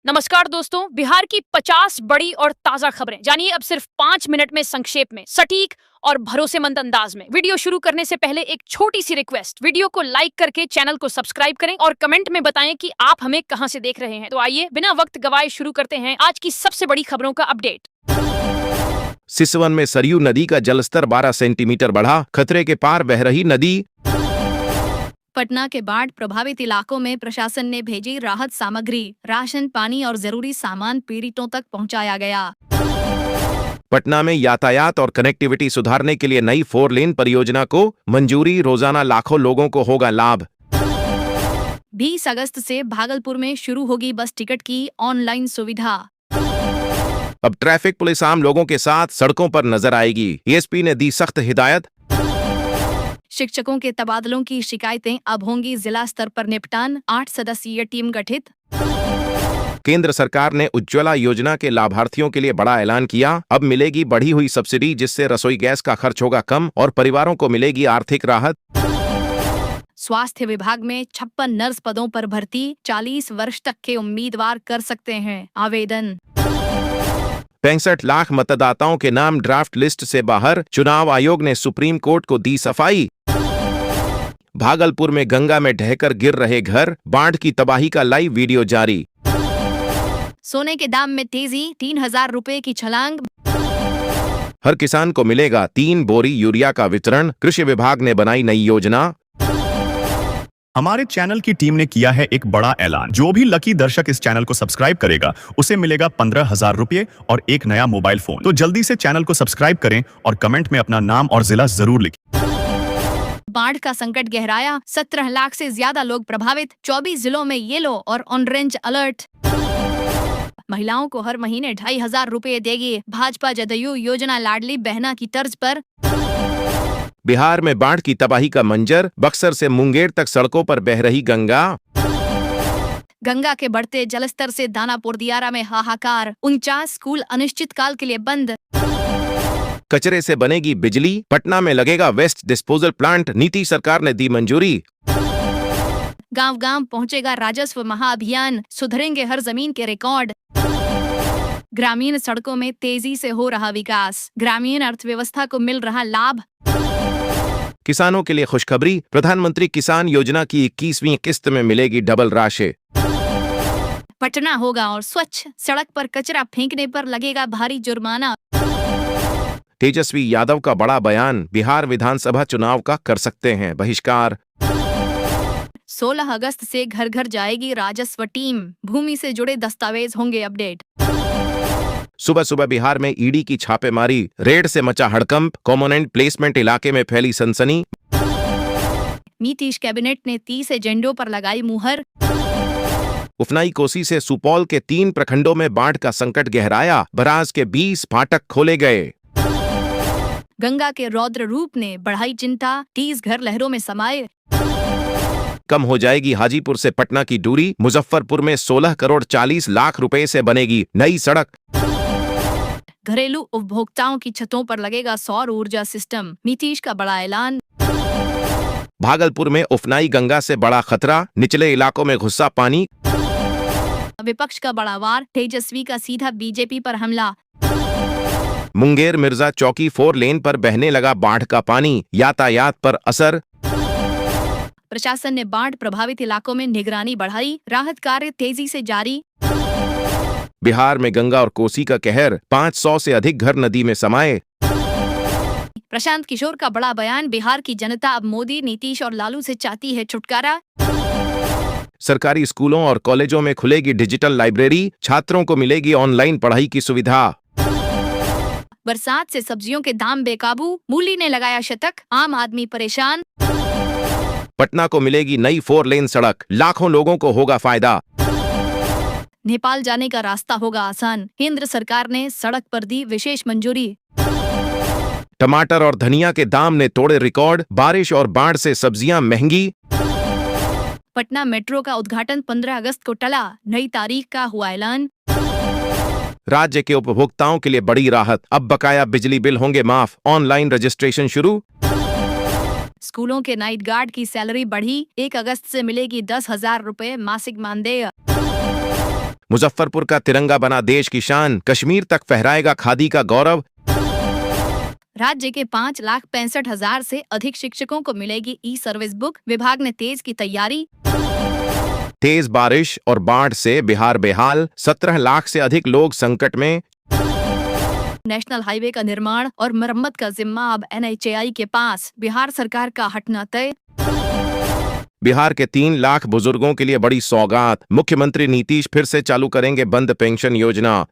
नमस्कार दोस्तों, बिहार की 50 बड़ी और ताजा खबरें जानिए अब सिर्फ 5 मिनट में, संक्षेप में, सटीक और भरोसेमंद अंदाज में। वीडियो शुरू करने से पहले एक छोटी सी रिक्वेस्ट, वीडियो को लाइक करके चैनल को सब्सक्राइब करें और कमेंट में बताएं कि आप हमें कहां से देख रहे हैं। तो आइए बिना वक्त गवाए शुरू करते हैं आज की सबसे बड़ी खबरों का अपडेट। सिसवन में सरयू नदी का जलस्तर 12 सेंटीमीटर बढ़ा, खतरे के पार बह रही नदी। पटना के बाढ़ प्रभावित इलाकों में प्रशासन ने भेजी राहत सामग्री, राशन, पानी और जरूरी सामान पीड़ितों तक पहुंचाया गया। पटना में यातायात और कनेक्टिविटी सुधारने के लिए नई 4 लेन परियोजना को मंजूरी, रोजाना लाखों लोगों को होगा लाभ। 20 अगस्त से भागलपुर में शुरू होगी बस टिकट की ऑनलाइन सुविधा। अब ट्रैफिक पुलिस आम लोगों के साथ सड़कों पर नजर आएगी, एएसपी ने दी सख्त हिदायत। शिक्षकों के तबादलों की शिकायतें अब होंगी जिला स्तर पर निपटान, 8 सदस्यीय टीम गठित। केंद्र सरकार ने उज्ज्वला योजना के लाभार्थियों के लिए बड़ा ऐलान किया, अब मिलेगी बढ़ी हुई सब्सिडी जिससे रसोई गैस का खर्च होगा कम और परिवारों को मिलेगी आर्थिक राहत। स्वास्थ्य विभाग में 56 नर्स पदों पर भर्ती, 40 वर्ष तक के उम्मीदवार कर सकते हैं आवेदन। 65 लाख मतदाताओं के नाम ड्राफ्ट लिस्ट से बाहर, चुनाव आयोग ने सुप्रीम कोर्ट को दी सफाई। भागलपुर में गंगा में ढहकर गिर रहे घर, बाढ़ की तबाही का लाइव वीडियो जारी। सोने के दाम में तेजी, 3000 रुपए की छलांग। हर किसान को मिलेगा 3 बोरी यूरिया का वितरण, कृषि विभाग ने बनाई नई योजना। हमारे चैनल की टीम ने किया है एक बड़ा ऐलान। जो भी लकी दर्शक इस चैनल को सब्सक्राइब करेगा उसे मिलेगा 15,000 रुपये और एक नया मोबाइल फोन। तो जल्दी से चैनल को सब्सक्राइब करें और कमेंट में अपना नाम और जिला जरूर लिखें। बाढ़ का संकट गहराया, 17 लाख से ज्यादा लोग प्रभावित, 24 जिलों में येलो और ऑरेंज अलर्ट। महिलाओं को हर महीने 2,500 रुपए देगी भाजपा जदयू योजना, लाडली बहना की तर्ज पर। बिहार में बाढ़ की तबाही का मंजर, बक्सर से मुंगेर तक सड़कों पर बह रही गंगा। गंगा के बढ़ते जलस्तर से दानापुर दियारा में हाहाकार, 49 स्कूल अनिश्चितकाल के लिए बंद। कचरे से बनेगी बिजली, पटना में लगेगा वेस्ट डिस्पोजल प्लांट, नीति सरकार ने दी मंजूरी। गांव गांव पहुंचेगा राजस्व महाअभियान, सुधरेंगे हर जमीन के रिकॉर्ड। ग्रामीण सड़कों में तेजी से हो रहा विकास, ग्रामीण अर्थव्यवस्था को मिल रहा लाभ। किसानों के लिए खुशखबरी, प्रधानमंत्री किसान योजना की 21वीं किस्त में मिलेगी डबल राशि। पटना होगा और स्वच्छ, सड़क पर कचरा फेंकने पर लगेगा भारी जुर्माना। तेजस्वी यादव का बड़ा बयान, बिहार विधानसभा चुनाव का कर सकते हैं बहिष्कार। 16 अगस्त से घर घर जाएगी राजस्व टीम, भूमि से जुड़े दस्तावेज होंगे अपडेट। सुबह सुबह बिहार में ईडी की छापेमारी, रेड से मचा हड़कंप, कॉम्पोनेंट प्लेसमेंट इलाके में फैली सनसनी। नीतीश कैबिनेट ने 30 एजेंडों पर लगाई मुहर। उफनाई कोसी से सुपौल के 3 प्रखंडों में बाढ़ का संकट गहराया, बराज के 20 फाटक खोले गए। गंगा के रौद्र रूप ने बढ़ाई चिंता, 30 घर लहरों में समाये। कम हो जाएगी हाजीपुर से पटना की दूरी, मुजफ्फरपुर में 16 करोड़ 40 लाख रुपए से बनेगी नई सड़क। घरेलू उपभोक्ताओं की छतों पर लगेगा सौर ऊर्जा सिस्टम, नीतीश का बड़ा ऐलान। भागलपुर में उफनाई गंगा से बड़ा खतरा, निचले इलाकों में घुसा पानी। विपक्ष का बड़ा वार, तेजस्वी का सीधा बीजेपी पर हमला। मुंगेर मिर्जा चौकी 4 लेन पर बहने लगा बाढ़ का पानी, यातायात पर असर। प्रशासन ने बाढ़ प्रभावित इलाकों में निगरानी बढ़ाई, राहत कार्य तेजी से जारी। बिहार में गंगा और कोसी का कहर, 500 से अधिक घर नदी में समाये। प्रशांत किशोर का बड़ा बयान, बिहार की जनता अब मोदी, नीतीश और लालू से चाहती है छुटकारा। सरकारी स्कूलों और कॉलेजों में खुलेगी डिजिटल लाइब्रेरी, छात्रों को मिलेगी ऑनलाइन पढ़ाई की सुविधा। बरसात से सब्जियों के दाम बेकाबू, मूली ने लगाया शतक, आम आदमी परेशान। पटना को मिलेगी नई 4 लेन सड़क, लाखों लोगों को होगा फायदा। नेपाल जाने का रास्ता होगा आसान, केंद्र सरकार ने सड़क पर दी विशेष मंजूरी। टमाटर और धनिया के दाम ने तोड़े रिकॉर्ड, बारिश और बाढ़ से सब्जियां महंगी। पटना मेट्रो का उद्घाटन 15 अगस्त को टला, नई तारीख का हुआ ऐलान। राज्य के उपभोक्ताओं के लिए बड़ी राहत, अब बकाया बिजली बिल होंगे माफ, ऑनलाइन रजिस्ट्रेशन शुरू। स्कूलों के नाइट गार्ड की सैलरी बढ़ी, 1 अगस्त से मिलेगी 10,000 रुपए मासिक मानदेय। मुजफ्फरपुर का तिरंगा बना देश की शान, कश्मीर तक फहराएगा खादी का गौरव। राज्य के 5,65,000 से अधिक शिक्षकों को मिलेगी ई सर्विस बुक, विभाग ने तेज की तैयारी। तेज बारिश और बाढ़ से बिहार बेहाल, 17 लाख से अधिक लोग संकट में। नेशनल हाईवे का निर्माण और मरम्मत का जिम्मा अब NHAI के पास, बिहार सरकार का हटना तय। बिहार के 3 लाख बुजुर्गों के लिए बड़ी सौगात, मुख्यमंत्री नीतीश फिर से चालू करेंगे बंद पेंशन योजना।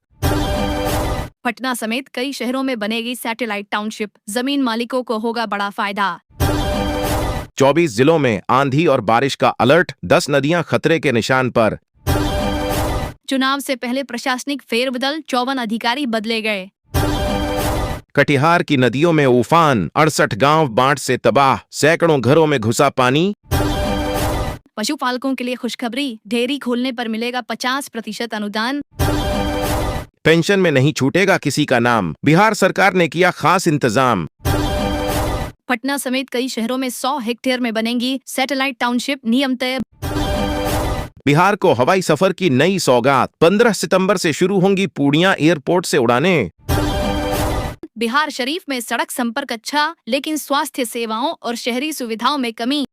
पटना समेत कई शहरों में बनेगी सैटेलाइट टाउनशिप, जमीन मालिकों को होगा बड़ा फायदा। 24 जिलों में आंधी और बारिश का अलर्ट, 10 नदियां खतरे के निशान पर। चुनाव से पहले प्रशासनिक फेरबदल, 54 अधिकारी बदले गए। कटिहार की नदियों में उफान, 68 गांव बाढ़ से तबाह, सैकड़ों घरों में घुसा पानी। पशुपालकों के लिए खुशखबरी, डेयरी खोलने पर मिलेगा 50% अनुदान। पेंशन में नहीं छूटेगा किसी का नाम, बिहार सरकार ने किया खास इंतजाम। पटना समेत कई शहरों में 100 हेक्टेयर में बनेंगी सैटेलाइट टाउनशिप, नियम तय। बिहार को हवाई सफर की नई सौगात, 15 सितंबर से शुरू होंगी पूर्णिया एयरपोर्ट से उड़ानें। बिहार शरीफ में सड़क संपर्क अच्छा, लेकिन स्वास्थ्य सेवाओं और शहरी सुविधाओं में कमी।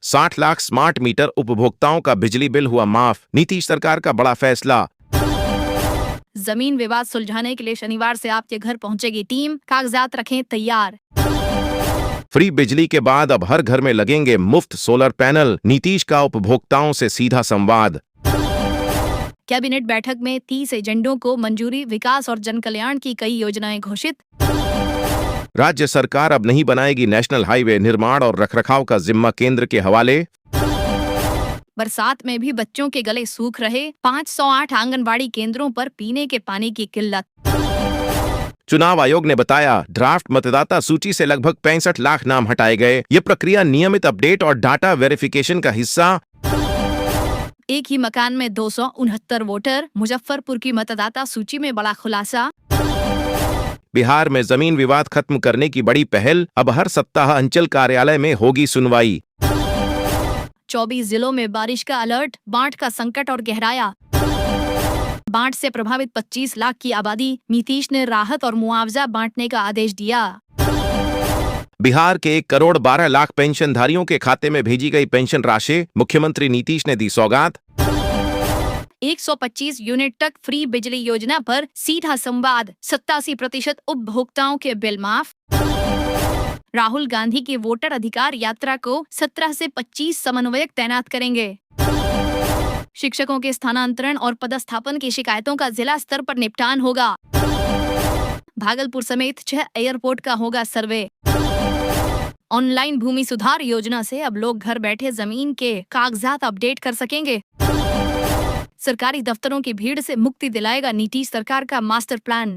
60 लाख स्मार्ट मीटर उपभोक्ताओं का बिजली बिल हुआ माफ, नीतीश सरकार का बड़ा फैसला। जमीन विवाद सुलझाने के लिए शनिवार से आपके घर पहुंचेगी टीम, कागजात रखें तैयार। फ्री बिजली के बाद अब हर घर में लगेंगे मुफ्त सोलर पैनल, नीतीश का उपभोक्ताओं से सीधा संवाद। कैबिनेट बैठक में 30 एजेंडों को मंजूरी, विकास और जनकल्याण की कई योजनाएं घोषित। राज्य सरकार अब नहीं बनाएगी नेशनल हाईवे, निर्माण और रखरखाव का जिम्मा केंद्र के हवाले। बरसात में भी बच्चों के गले सूख रहे, 508 आंगनबाड़ी केंद्रों पर पीने के पानी की किल्लत। चुनाव आयोग ने बताया, ड्राफ्ट मतदाता सूची से लगभग 65 लाख नाम हटाए गए। ये प्रक्रिया नियमित अपडेट और डाटा वेरिफिकेशन का हिस्सा। एक ही मकान में 269 वोटर, मुजफ्फरपुर की मतदाता सूची में बड़ा खुलासा। बिहार में जमीन विवाद खत्म करने की बड़ी पहल, अब हर सप्ताह अंचल कार्यालय में होगी सुनवाई। 24 जिलों में बारिश का अलर्ट, बाढ़ का संकट और गहराया। बाढ़ से प्रभावित 25 लाख की आबादी, नीतीश ने राहत और मुआवजा बांटने का आदेश दिया। बिहार के 1 करोड़ 12 लाख पेंशनधारियों के खाते में भेजी गई पेंशन राशि, मुख्यमंत्री नीतीश ने दी सौगात। 125 यूनिट तक फ्री बिजली योजना पर सीधा संवाद, 87% उपभोक्ताओं के बिल माफ। राहुल गांधी की वोटर अधिकार यात्रा को 17 से 25 समन्वयक तैनात करेंगे। शिक्षकों के स्थानांतरण और पदस्थापन की शिकायतों का जिला स्तर पर निपटान होगा। भागलपुर समेत 6 एयरपोर्ट का होगा सर्वे। ऑनलाइन भूमि सुधार योजना से अब लोग घर बैठे जमीन के कागजात अपडेट कर सकेंगे। सरकारी दफ्तरों की भीड़ से मुक्ति दिलाएगा नीतीश सरकार का मास्टर प्लान।